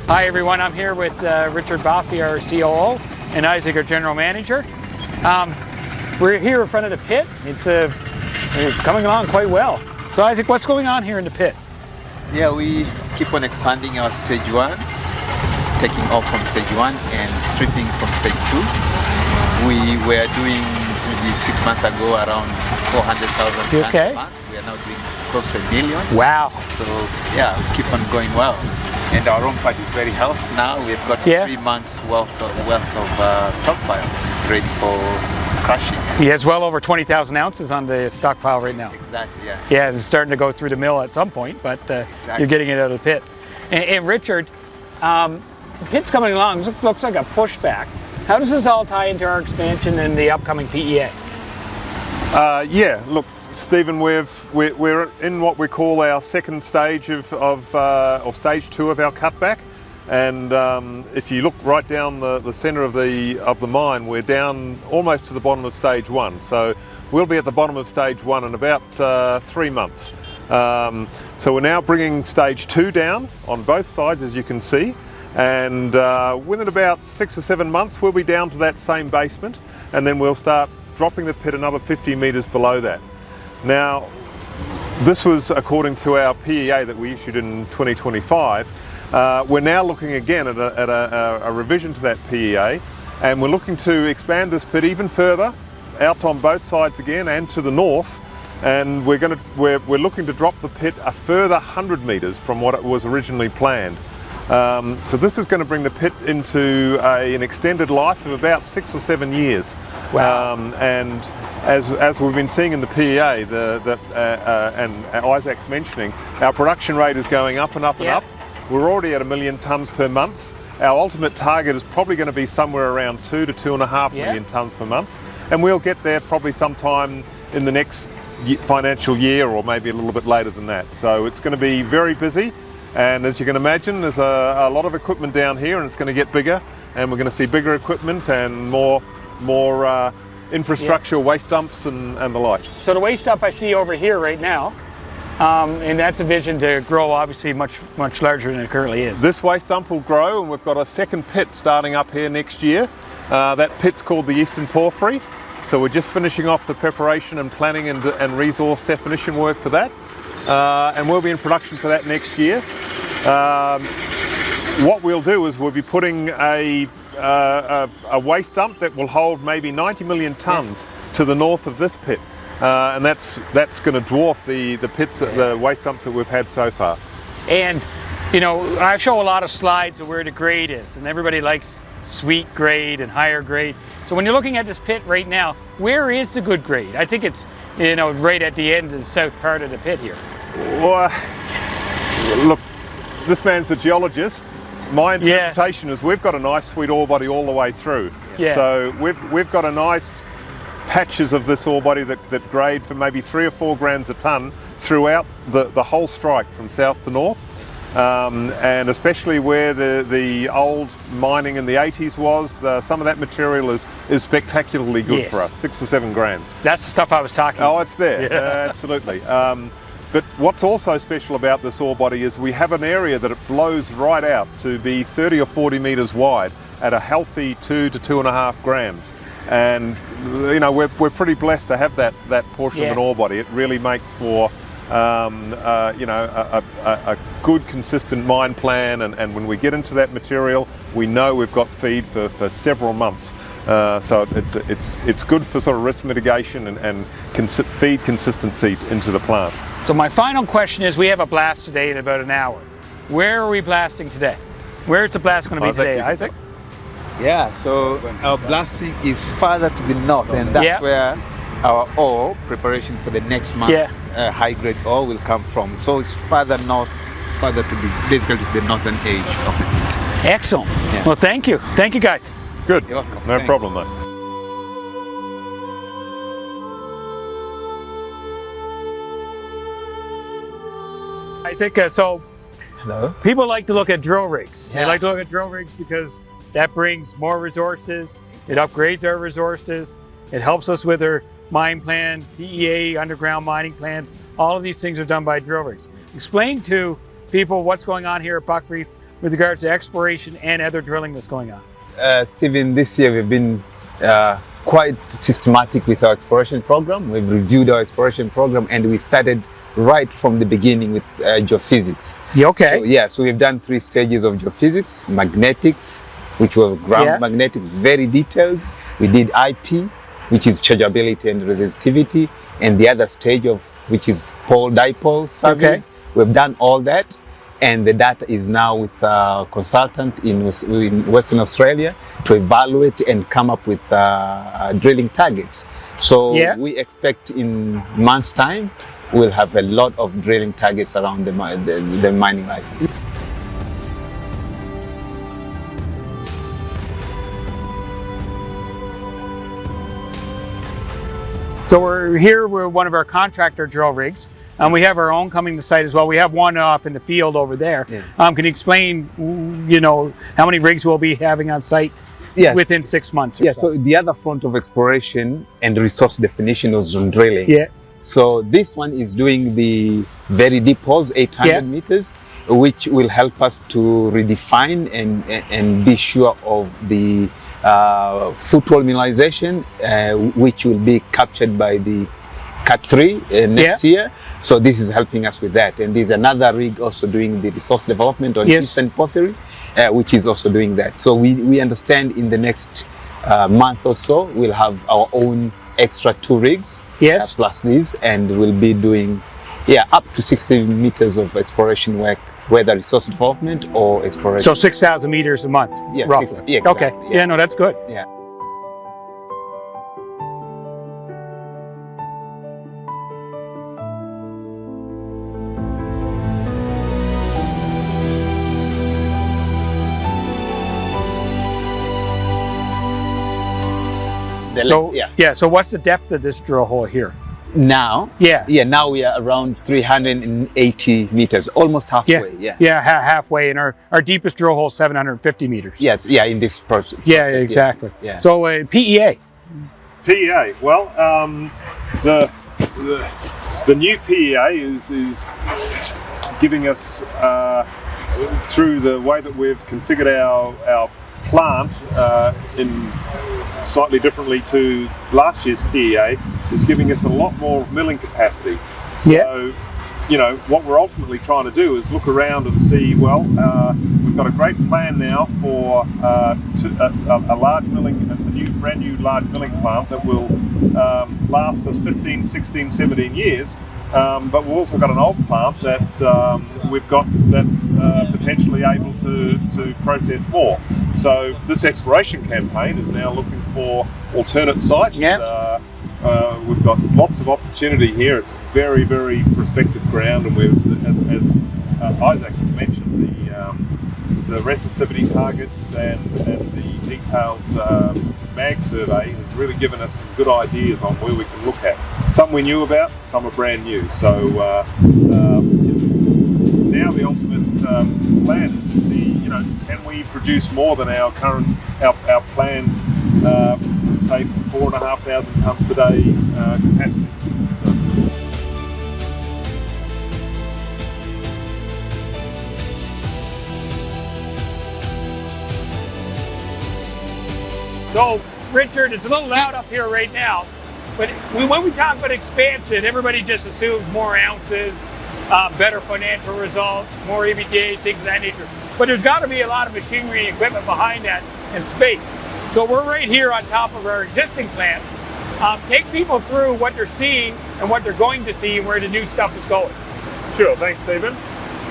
Hi everyone, I'm here with Richard Boffey, our COO, and Isaac, our General Manager. We're here in front of the pit. It's coming along quite well. So Isaac, what's going on here in the pit? Yeah, we keep on expanding our stage 1, taking off from stage 1 and stripping from stage 2. We were doing maybe 6 months ago around 400,000 tons a month. We are now doing close to 1 million. Wow. So yeah, we keep on going well. And our own part is very healthy now. We've got 3 months worth of stockpile ready for crushing. He has well over 20,000 ounces on the stockpile right now. Exactly, yeah. Yeah, it's starting to go through the mill at some point, but you're getting it out of the pit. And Richard, the pit's coming along. Looks like a pushback. How does this all tie into our expansion and the upcoming PEA? Yeah, look, Stephen, we're in what we call our second stage or stage 2 of our cutback, and if you look right down the centre of the mine, we're down almost to the bottom of stage 1. So we'll be at the bottom of stage 1 in about 3 months. So we're now bringing stage 2 down on both sides, as you can see, and within about 6 or 7 months we'll be down to that same basement, and then we'll start dropping the pit another 50 metres below that. Now, this was according to our PEA that we issued in 2025. We're now looking again at a revision to that PEA, and we're looking to expand this pit even further out on both sides again and to the north, and we're looking to drop the pit a further 100 metres from what it was originally planned. So this is going to bring the pit into an extended life of about 6 or 7 years. Wow. And as we've been seeing in the PEA, and Isaac's mentioning, our production rate is going up and up and up. We're already at 1 million tonnes per month. Our ultimate target is probably going to be somewhere around 2 to 2.5 million tonnes per month, and we'll get there probably sometime in the next financial year, or maybe a little bit later than that. So it's going to be very busy. And as you can imagine, there's a lot of equipment down here, and it's going to get bigger, and we're going to see bigger equipment and more infrastructure, waste dumps and the like. So the waste dump I see over here right now, and that's a vision to grow obviously much larger than it currently is. This waste dump will grow, and we've got a second pit starting up here next year. That pit's called the Eastern Porphyry. So we're just finishing off the preparation and planning and resource definition work for that. And we'll be in production for that next year. What we'll do is we'll be putting a waste dump that will hold maybe 90 million tonnes to the north of this pit, and that's going to dwarf the waste dumps that we've had so far. And you know, I show a lot of slides of where the grade is, and everybody likes sweet grade and higher grade. So when you're looking at this pit right now, where is the good grade? I think it's, you know, right at the end of the south part of the pit here. Well, look, this man's a geologist. My interpretation is we've got a nice sweet ore body all the way through. So we've got a nice patches of this ore body that grade for maybe 3 or 4 grams a tonne throughout the whole strike from south to north. And especially where the old mining in the 80s was, some of that material is spectacularly good for us, 6 or 7 grams. That's the stuff I was talking about. Oh, it's there, absolutely. But what's also special about this ore body is we have an area that it blows right out to be 30 or 40 metres wide at a healthy 2 to 2.5 grams. And you know, we're pretty blessed to have that portion of an ore body. It really makes for you know, a good consistent mine plan, and when we get into that material, we know we've got feed for several months. So it's good for sort of risk mitigation and feed consistency into the plant. So my final question is, we have a blast today in about an hour. Where are we blasting today? Where is the blast going to be today, Isaac? Yeah, so our blasting is farther to the north, and that's where our ore preparation for the next month high-grade ore will come from. So it's farther north, farther to basically to the northern edge of the pit. Excellent. Well, thank you. Thank you, guys. Good. You're welcome. No problem, mate. Isaac, so people like to look at drill rigs. They like to look at drill rigs because that brings more resources, it upgrades our resources, it helps us with our mine plan, PEA, underground mining plans. All of these things are done by drill rigs. Explain to people what's going on here at Buckreef, with regards to exploration and other drilling that's going on? Stephen, this year we've been quite systematic with our exploration program. We've reviewed our exploration program and we started right from the beginning with geophysics. Yeah, okay. So we've done 3 stages of geophysics: magnetics, which was ground magnetics, very detailed. We did IP, which is chargeability and resistivity, and the other stage of which is pole-dipole surveys. We've done all that, and the data is now with a consultant in Western Australia to evaluate and come up with drilling targets. So we expect in months' time we'll have a lot of drilling targets around the mining license. So we're here with one of our contractor drill rigs, and we have our own coming to site as well. We have one off in the field over there. Can you explain, how many rigs we'll be having on site within 6 months or so? So the other front of exploration and resource definition was on drilling. So this one is doing the very deep holes, 800 meters, which will help us to redefine and be sure of the footwall mineralization, which will be captured by the Cut 3 next year. So this is helping us with that. And there's another rig also doing the resource development on Eastern Porphyry, which is also doing that. So we understand in the next month or so, we'll have our own extra 2 rigs plus these, and we'll be doing up to 60 meters of exploration work, whether resource development or exploration. So 6,000 meters a month, roughly. Exactly. Okay. No, that's good. So what's the depth of this drill hole here? Now? Now we are around 380 meters, almost halfway. Halfway, and our deepest drill hole is 750 meters. In this process. Exactly. So PEA. PEA, well, the new PEA is giving us, through the way that we've configured our plant in slightly differently to last year's PEA, is giving us a lot more milling capacity. So, what we're ultimately trying to do is look around and see, we've got a great plan now for a large milling, brand new large milling plant that will last us 15, 16, 17 years. But we've also got an old plant that we've got that's potentially able to process more. So this exploration campaign is now looking for alternate sites. We've got lots of opportunity here. It's very, very prospective ground, and as Isaac has mentioned, the resistivity targets and the detailed mag survey has really given us some good ideas on where we can look at. Some we knew about, some are brand new. So now the ultimate plan is to see, can we produce more than our planned, say 4,500 tonnes per day capacity. So, Richard, it's a little loud up here right now, but when we talk about expansion, everybody just assumes more ounces, better financial results, more EBITDA, things of that nature. But there's got to be a lot of machinery and equipment behind that and space. So we're right here on top of our existing plant. Take people through what they're seeing and what they're going to see and where the new stuff is going. Sure, thanks, Stephen.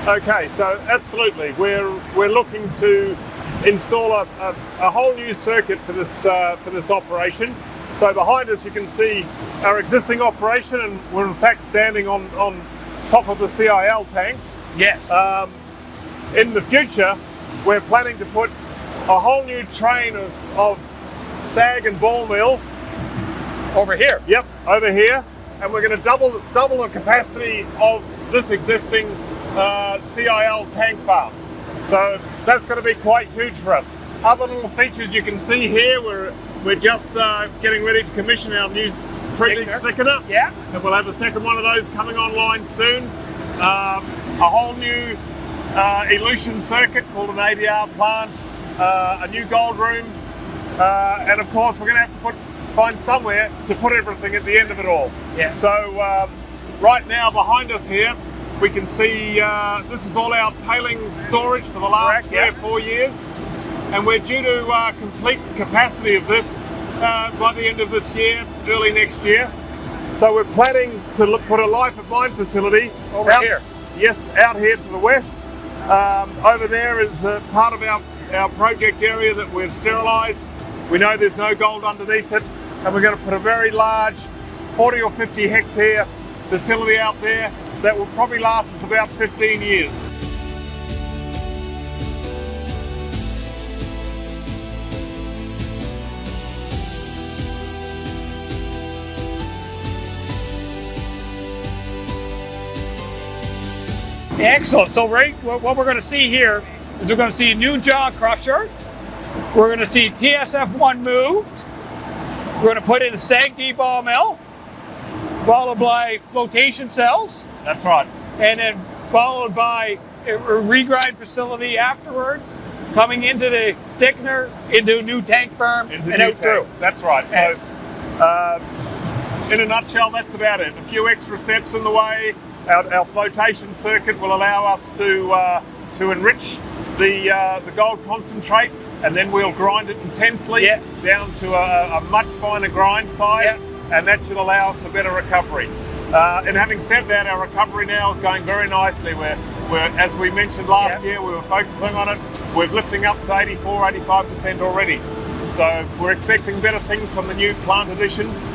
Okay, so absolutely, we're looking to install a whole new circuit for this operation. So behind us you can see our existing operation, and we're in fact standing on top of the CIL tanks. In the future, we're planning to put a whole new train of SAG and ball mill over here. Over here, and we're going to double the capacity of this existing CIL tank farm. So that's going to be quite huge for us. Other little features you can see here, we're just getting ready to commission our new 3-inch thickener. And we'll have a second one of those coming online soon. A whole new elution circuit called an ADR plant, a new gold room, and of course we're going to have to find somewhere to put everything at the end of it all. Yeah. So right now behind us here, we can see this is all our tailings storage for the last 3 or 4 years, and we're due to complete the capacity of this by the end of this year, early next year. So we're planning to put a life of mine facility over here. Yes, out here to the west. Over there is part of our project area that we've sterilised. We know there's no gold underneath it, and we're going to put a very large 40 or 50 hectare facility out there that will probably last us about 15 years. Excellent. So right, what we're going to see here is we're going to see a new jaw crusher. We're going to see TSF1 moved. We're going to put in a SAG-D ball mill, followed by flotation cells. That's right. And then followed by a regrind facility afterwards, coming into the thickener, into a new tank farm, and out through. That's right. So in a nutshell, that's about it. A few extra steps in the way. Our flotation circuit will allow us to enrich the gold concentrate, and then we'll grind it intensely down to a much finer grind size, and that should allow us a better recovery. And having said that, our recovery now is going very nicely. We're as we mentioned last year, we were focusing on it. We're lifting up to 84, 85% already. So we're expecting better things from the new plant additions.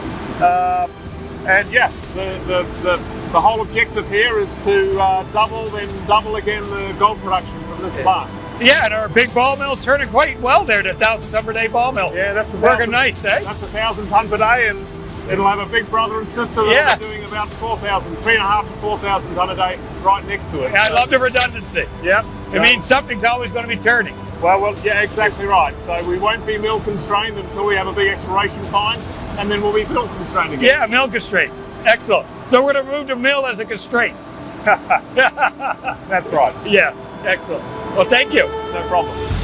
And yeah, the whole objective here is to double again the gold production from this plant. Yeah, and our big ball mill's turning quite well there, the 1,000 ton per day ball mill. Yeah, that's working nice, eh? That's 1,000 ton per day, and it'll have a big brother and sister that are doing about 4,000, 3,500 to 4,000 ton a day right next to it. Yeah, I love the redundancy. Yep. It means something's always going to be turning. Well, yeah, exactly right. So we won't be mill constrained until we have a big exploration find, and then we'll be mill constrained again. Yeah, mill constraint. Excellent. So we're going to move to mill as a constraint. That's right. Yeah, excellent. Well, thank you. No problem.